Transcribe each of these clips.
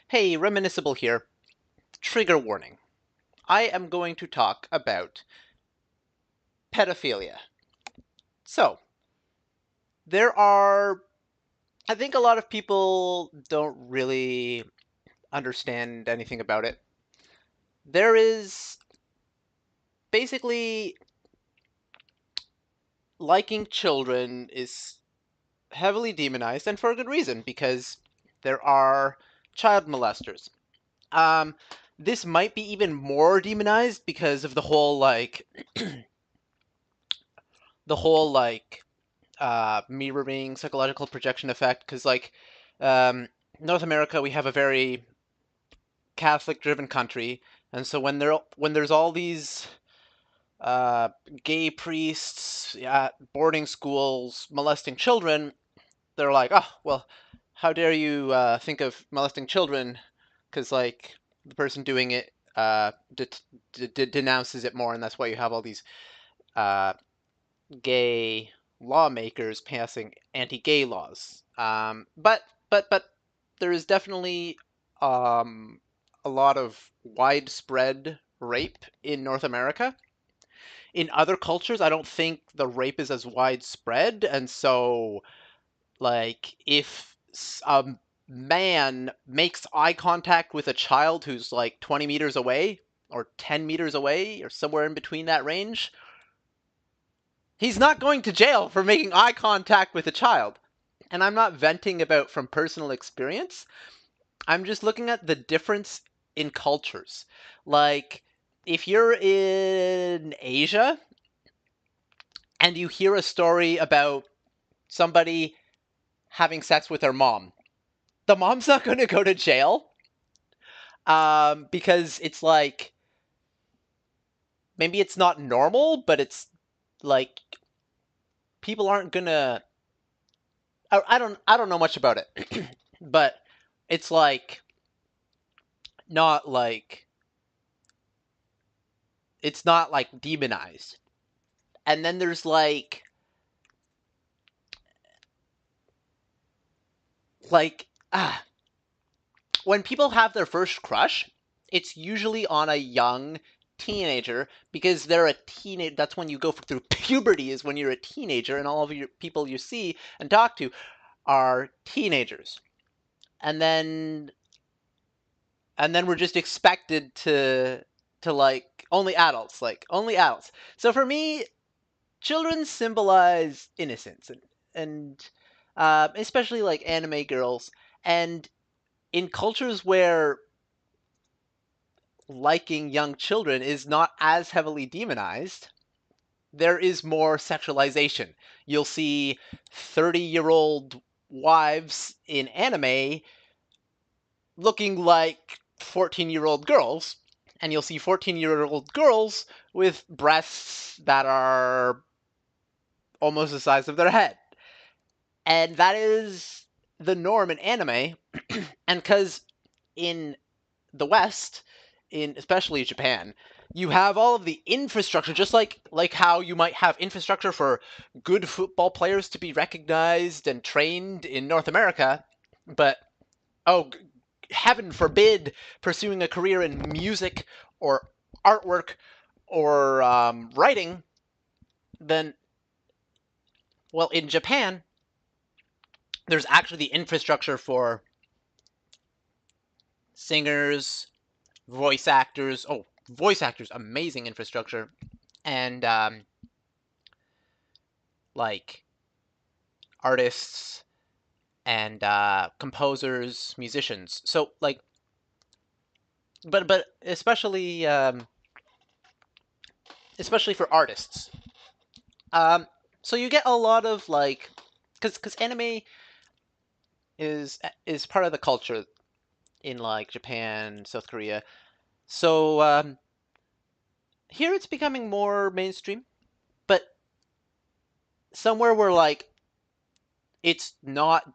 Hey, Reminiscible here. Trigger warning. I am going to talk about pedophilia. So, I think a lot of people don't really understand anything about it. There is basically liking children is heavily demonized, and for a good reason, because there are child molesters. Um, this might be even more demonized because of the whole the whole like mirroring psychological projection effect, because um, North America, we have a very Catholic driven country, and so when there's all these uh, gay priests at boarding schools molesting children, they're like, oh well, how dare you think of molesting children, because the person doing it denounces it more, and that's why you have all these uh, gay lawmakers passing anti-gay laws. But there is definitely um, a lot of widespread rape in North America. In other cultures, I don't think the rape is as widespread, and so if a man makes eye contact with a child who's like 20 meters away or 10 meters away or somewhere in between that range, he's not going to jail for making eye contact with a child. And I'm not venting about from personal experience. I'm just looking at the difference in cultures. Like, if you're in Asia and you hear a story about somebody having sex with their mom, the mom's not going to go to jail because it's like maybe it's not normal, but it's like people aren't gonna. I don't know much about it, but it's not like it's not demonized. And then there's like ah, when people have their first crush, it's usually on a young teenager because they're a teenager. That's when you go through puberty, is when you're a teenager, and all of your people you see and talk to are teenagers. And then we're just expected to only adults. So for me, children symbolize innocence and especially like anime girls. And in cultures where liking young children is not as heavily demonized, there is more sexualization. You'll see 30-year-old wives in anime looking like 14-year-old girls, and you'll see 14-year-old girls with breasts that are almost the size of their head. And that is the norm in anime. And because in the West, in especially Japan, you have all of the infrastructure, just like how you might have infrastructure for good football players to be recognized and trained in North America, but oh, heaven forbid, pursuing a career in music or artwork or writing, then, well, in Japan, there's actually the infrastructure for singers, voice actors. Oh, voice actors, amazing infrastructure. And like artists and composers, musicians. So but especially for artists. Um, so you get a lot of because anime is part of the culture in Japan, South Korea. So here it's becoming more mainstream, but somewhere where it's not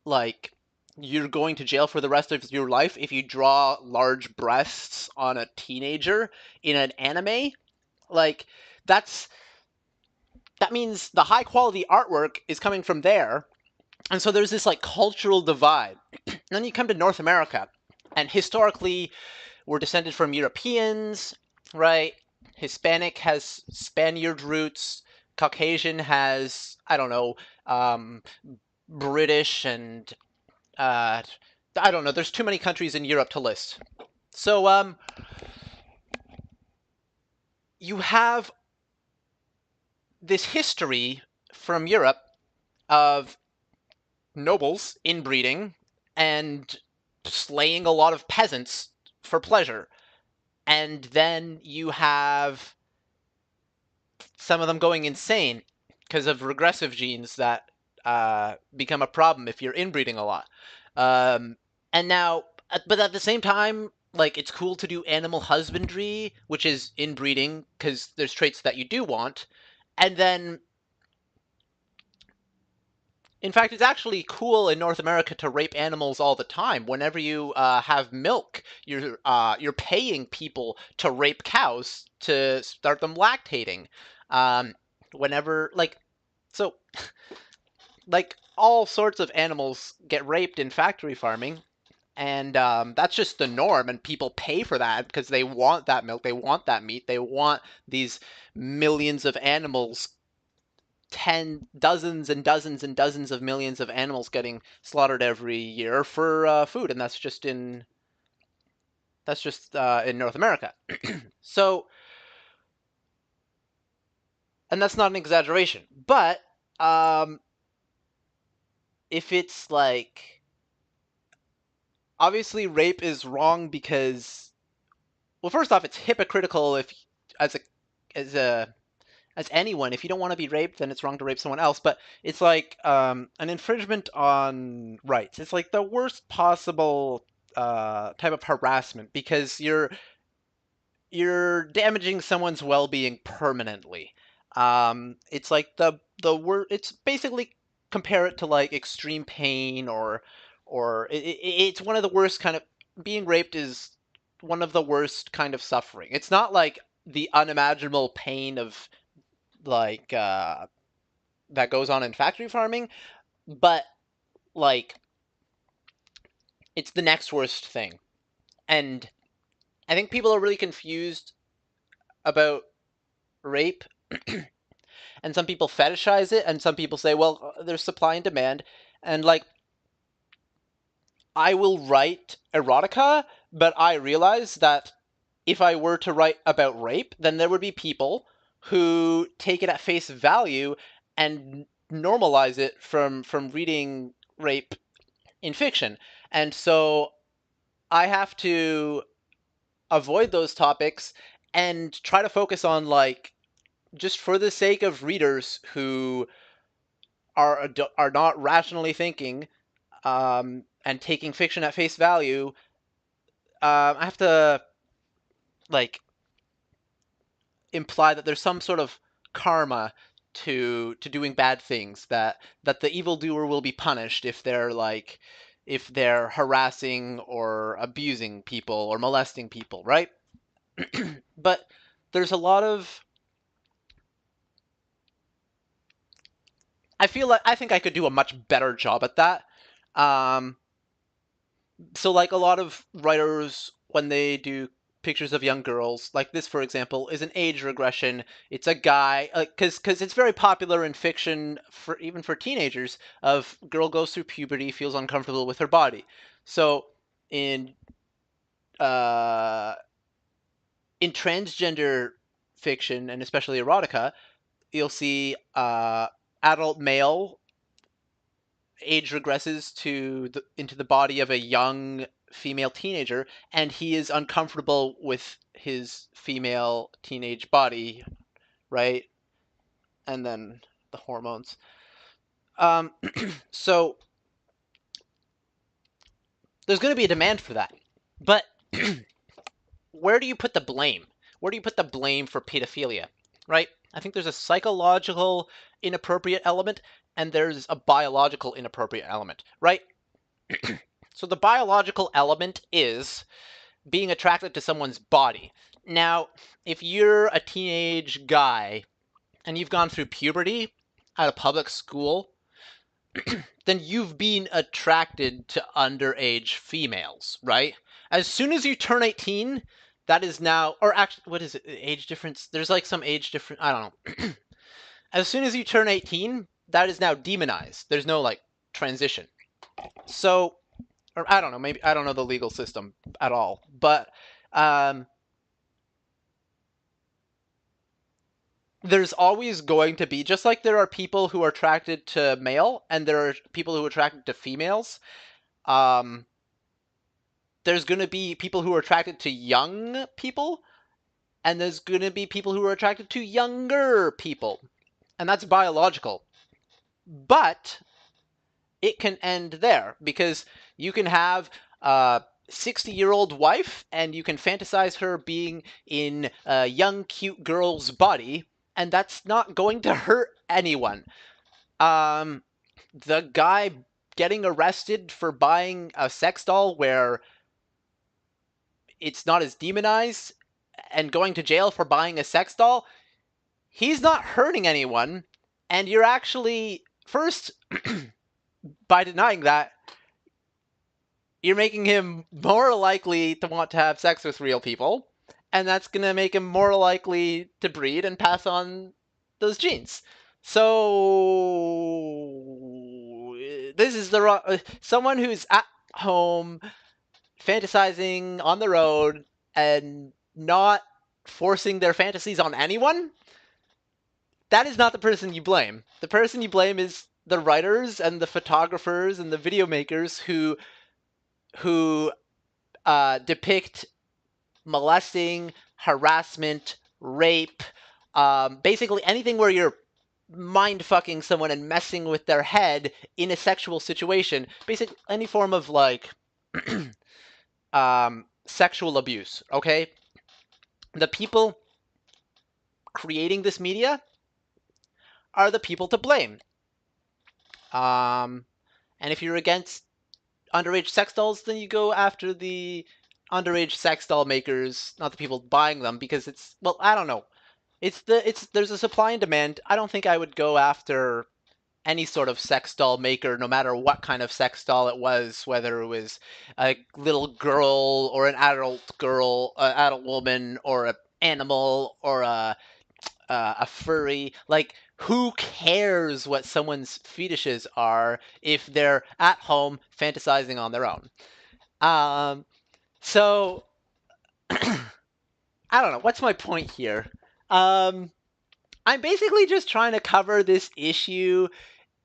like you're going to jail for the rest of your life if you draw large breasts on a teenager in an anime. Like that's that means the high quality artwork is coming from there. And so there's this cultural divide. And then you come to North America, And historically, we're descended from Europeans, right? Hispanic has Spaniard roots. Caucasian has, I don't know, British and I don't know. There's too many countries in Europe to list. So you have this history from Europe of nobles inbreeding and slaying a lot of peasants for pleasure. And then you have some of them going insane because of regressive genes that become a problem if you're inbreeding a lot. And now, but at the same time, like it's cool to do animal husbandry, which is inbreeding because there's traits that you do want. And then, in fact, it's actually cool in North America to rape animals all the time. Whenever you have milk, you're paying people to rape cows to start them lactating. Um, whenever so like all sorts of animals get raped in factory farming, and that's just the norm, and people pay for that because they want that milk, they want that meat, they want these millions of animals, dozens and dozens and dozens of millions of animals getting slaughtered every year for food, and that's just in North America. So, and that's not an exaggeration, but um, if it's like obviously rape is wrong because, well, first off, it's hypocritical if as a as a as anyone, if you don't want to be raped, then it's wrong to rape someone else. But it's like an infringement on rights. It's like the worst possible type of harassment because you're damaging someone's well-being permanently. It's like the word. It's basically compare it to like extreme pain or it's one of the worst kind of being raped is one of the worst kind of suffering. It's not like the unimaginable pain of like that goes on in factory farming, but like it's the next worst thing. And I think people are really confused about rape, and some people fetishize it, and some people say, well, there's supply and demand, and like I will write erotica, but I realize that if I were to write about rape, then there would be people who take it at face value and normalize it from reading rape in fiction. And so I have to avoid those topics and try to focus on like just for the sake of readers who are not rationally thinking and taking fiction at face value. I have to like imply that there's some sort of karma to doing bad things, that the evildoer will be punished if they're harassing or abusing people or molesting people, right? But there's a lot of I think I could do a much better job at that. Um, so like a lot of writers when they do pictures of young girls, like this for example, is an age regression. It's a guy because it's very popular in fiction for even for teenagers. Of girl goes through puberty, feels uncomfortable with her body. So in uh, in transgender fiction and especially erotica, you'll see adult male age regresses into the body of a young female teenager, and he is uncomfortable with his female teenage body, right? And then the hormones. Um, so there's going to be a demand for that, but where do you put the blame? Where do you put the blame for pedophilia, right? I think there's a psychological inappropriate element and there's a biological inappropriate element, right? So the biological element is being attracted to someone's body. Now, if you're a teenage guy and you've gone through puberty at a public school, then you've been attracted to underage females, right? As soon as you turn 18, that is now, or actually, what is it? Age difference? There's like some age difference. I don't know. As soon as you turn 18, that is now demonized. There's no like transition. So, or I don't know. Maybe I don't know the legal system at all, but there's always going to be, just like there are people who are attracted to male and there are people who are attracted to females. There's going to be people who are attracted to young people, and there's going to be people who are attracted to younger people. And that's biological. But it can end there, because you can have a 60-year-old wife, and you can fantasize her being in a young, cute girl's body, and that's not going to hurt anyone. The guy getting arrested for buying a sex doll where it's not as demonized and going to jail for buying a sex doll, he's not hurting anyone. And you're actually, first, by denying that, you're making him more likely to want to have sex with real people, and that's going to make him more likely to breed and pass on those genes. So this is the wrong, someone who's at home fantasizing on the road and not forcing their fantasies on anyone, that is not the person you blame. The person you blame is the writers and the photographers and the video makers who depict molesting, harassment, rape, basically anything where you're mind fucking someone and messing with their head in a sexual situation. Basically any form of like sexual abuse, okay? The people creating this media are the people to blame. And if you're against underage sex dolls, then you go after the underage sex doll makers, not the people buying them, because it's, well, I don't know. There's a supply and demand. I don't think I would go after any sort of sex doll maker, no matter what kind of sex doll it was, whether it was a little girl or an adult woman, or an animal, or a furry. Like, who cares what someone's fetishes are if they're at home fantasizing on their own? So I don't know. What's my point here? I'm basically just trying to cover this issue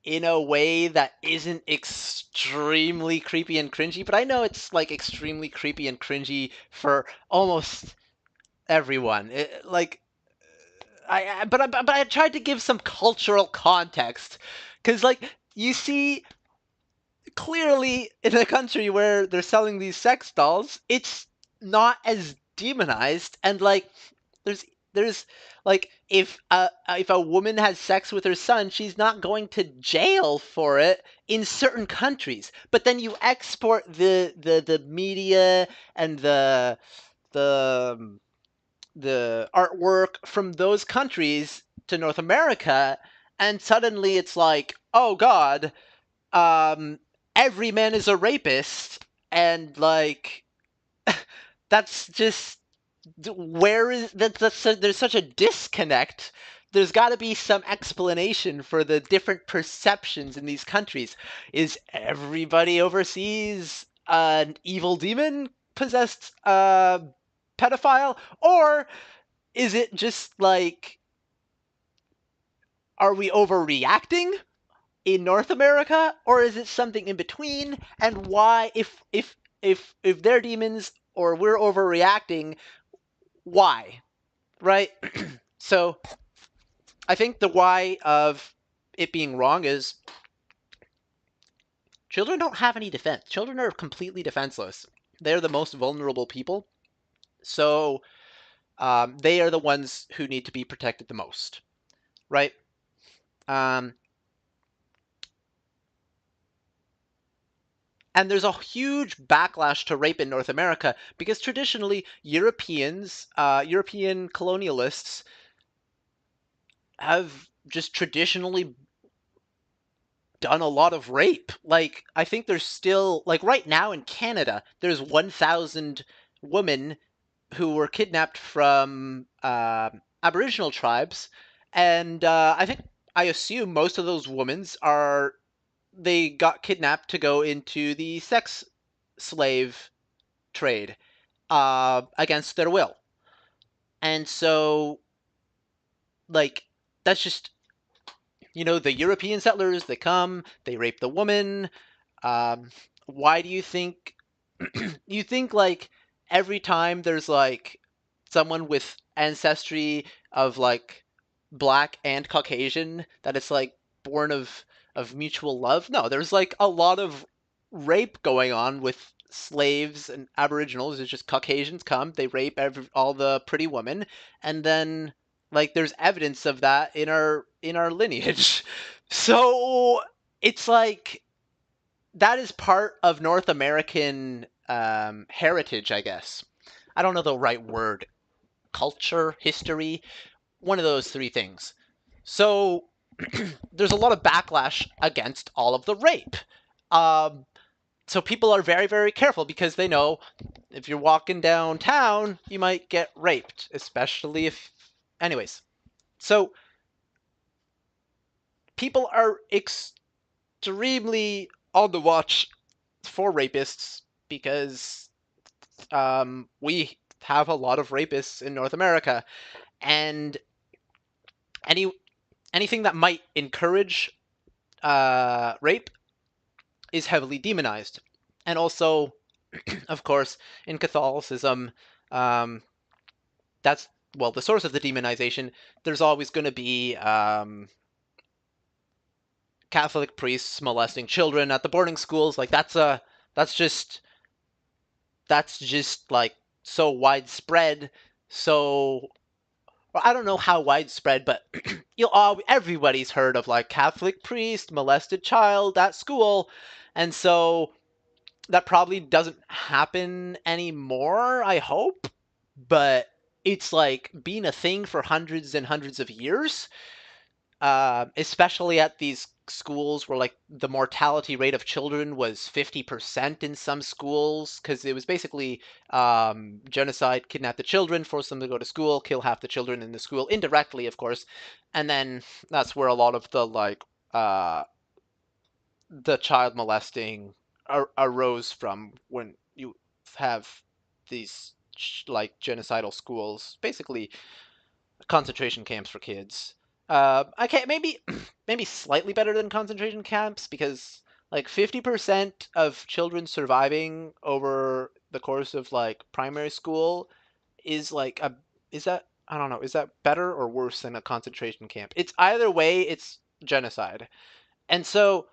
in a way that isn't extremely creepy and cringy, but I know it's like extremely creepy and cringy for almost everyone. But I tried to give some cultural context, because like you see clearly in a country where they're selling these sex dolls, it's not as demonized, and like there's like if a woman has sex with her son, she's not going to jail for it in certain countries. But then you export the media and the the artwork from those countries to North America, and suddenly it's like, oh God, every man is a rapist, and like that's just where is there's such a disconnect. There's got to be some explanation for the different perceptions in these countries. Is everybody overseas an evil demon possessed pedophile, or is it just like, are we overreacting in North America, or is it something in between? And why, if they're demons or we're overreacting, why? Right? So I think the why of it being wrong is children don't have any defense. Children are completely defenseless. They're the most vulnerable people. So they are the ones who need to be protected the most. Right? And there's a huge backlash to rape in North America because traditionally European colonialists have just traditionally done a lot of rape. Like, I think there's still, like, right now in Canada, there's 1,000 women who were kidnapped from Aboriginal tribes, and I assume most of those women they got kidnapped to go into the sex slave trade against their will. And so, like, that's just, the European settlers, they come, they rape the woman. Why do you think, you think, like, every time there's, like, someone with ancestry of, like, Black and Caucasian, that it's, like, born of mutual love? No, there's, like, a lot of rape going on with slaves and Aboriginals. It's just Caucasians come, they rape all the pretty women, and then, like, there's evidence of that in our lineage. So it's like that is part of North American heritage, I guess. I don't know the right word. Culture, history, one of those three things. So there's a lot of backlash against all of the rape. Um, so people are very, very careful because they know if you're walking downtown, you might get raped, especially if. Anyways, so people are extremely on the watch for rapists because we have a lot of rapists in North America, and anything that might encourage rape is heavily demonized. And also, of course, in Catholicism, um, that's, well, the source of the demonization. There's always going to be Catholic priests molesting children at the boarding schools. Like, that's just like so widespread. So, well, I don't know how widespread, but everybody's heard of, like, Catholic priest molested child at school, and so that probably doesn't happen anymore, I hope, but it's, like, been a thing for hundreds and hundreds of years, especially at these schools where, like, the mortality rate of children was 50% in some schools, because it was basically genocide, kidnap the children, force them to go to school, kill half the children in the school, indirectly, of course, and then that's where a lot of the child molesting arose from, when you have these like genocidal schools, basically concentration camps for kids. I can't maybe slightly better than concentration camps, because like 50% of children surviving over the course of, like, primary school is like a is that I don't know, is that better or worse than a concentration camp? It's either way, it's genocide. And so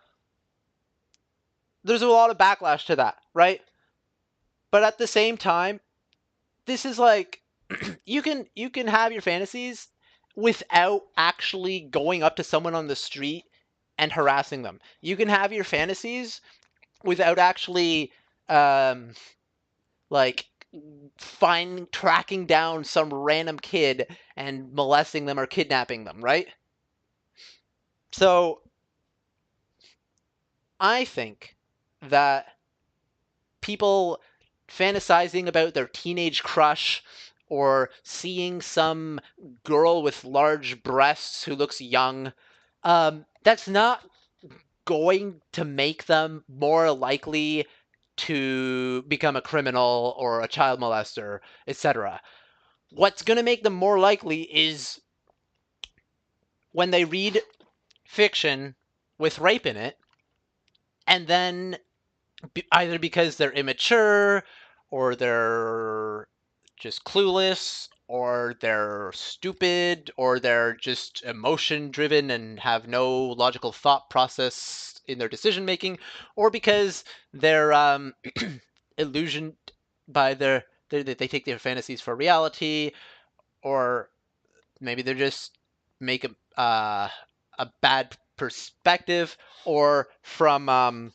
there's a lot of backlash to that, right? But at the same time, this is like you can have your fantasies without actually going up to someone on the street and harassing them. You can have your fantasies without actually like tracking down some random kid and molesting them or kidnapping them, right? So I think that people fantasizing about their teenage crush or seeing some girl with large breasts who looks young, that's not going to make them more likely to become a criminal or a child molester, etc. What's going to make them more likely is when they read fiction with rape in it, and then either because they're immature, or they're just clueless, or they're stupid, or they're just emotion driven and have no logical thought process in their decision making, or because they're illusioned by they take their fantasies for reality, or maybe they're just make a bad perspective, or from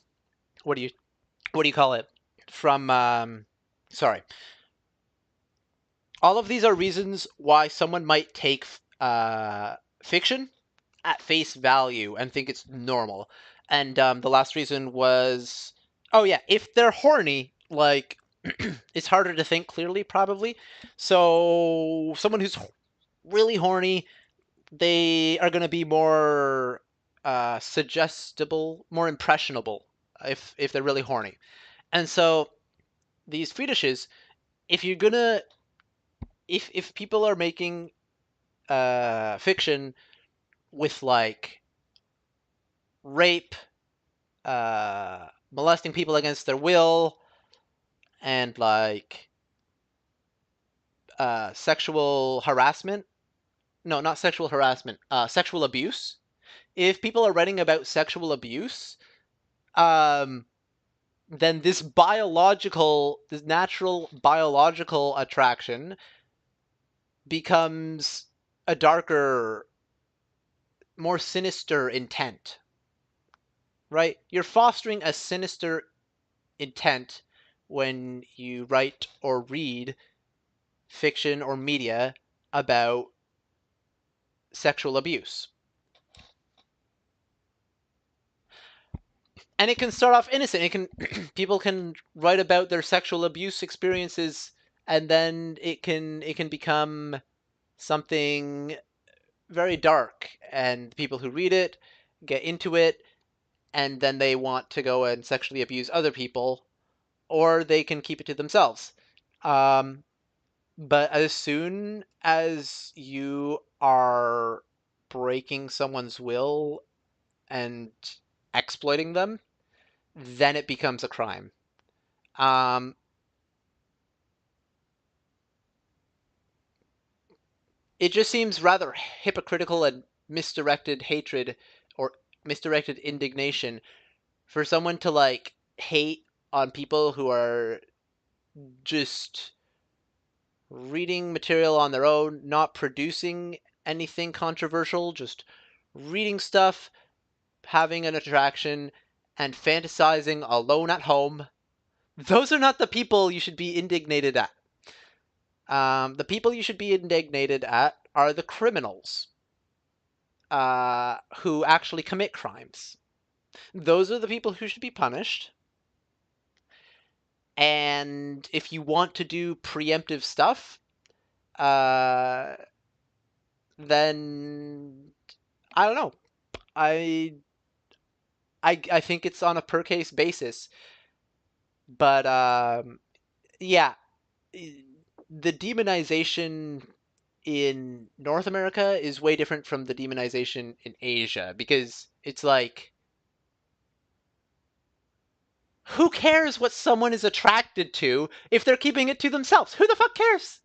what do you call it? From sorry. All of these are reasons why someone might take fiction at face value and think it's normal. And the last reason was, oh yeah, if they're horny, like it's harder to think clearly, probably. So someone who's really horny, they are going to be more suggestible, more impressionable if they're really horny. And so these fetishes, if you're gonna, if people are making fiction with like rape, molesting people against their will, and like sexual harassment. No, not sexual harassment. Sexual abuse. If people are writing about sexual abuse, um, then this natural biological attraction becomes a darker, more sinister intent, right? You're fostering a sinister intent when you write or read fiction or media about sexual abuse. And it can start off innocent. It can people can write about their sexual abuse experiences, and then it can become something very dark, and people who read it get into it, and then they want to go and sexually abuse other people, or they can keep it to themselves. Um, but as soon as you are breaking someone's will and exploiting them, then it becomes a crime. Um, it just seems rather hypocritical and misdirected hatred or misdirected indignation for someone to like hate on people who are just reading material on their own, not producing anything controversial, just reading stuff, having an attraction, and fantasizing alone at home. Those are not the people you should be indignated at. The people you should be indignated at are the criminals who actually commit crimes. Those are the people who should be punished. And if you want to do preemptive stuff, uh, then I don't know. I I think it's on a per case basis, but yeah, the demonization in North America is way different from the demonization in Asia, because it's like, who cares what someone is attracted to if they're keeping it to themselves? Who the fuck cares?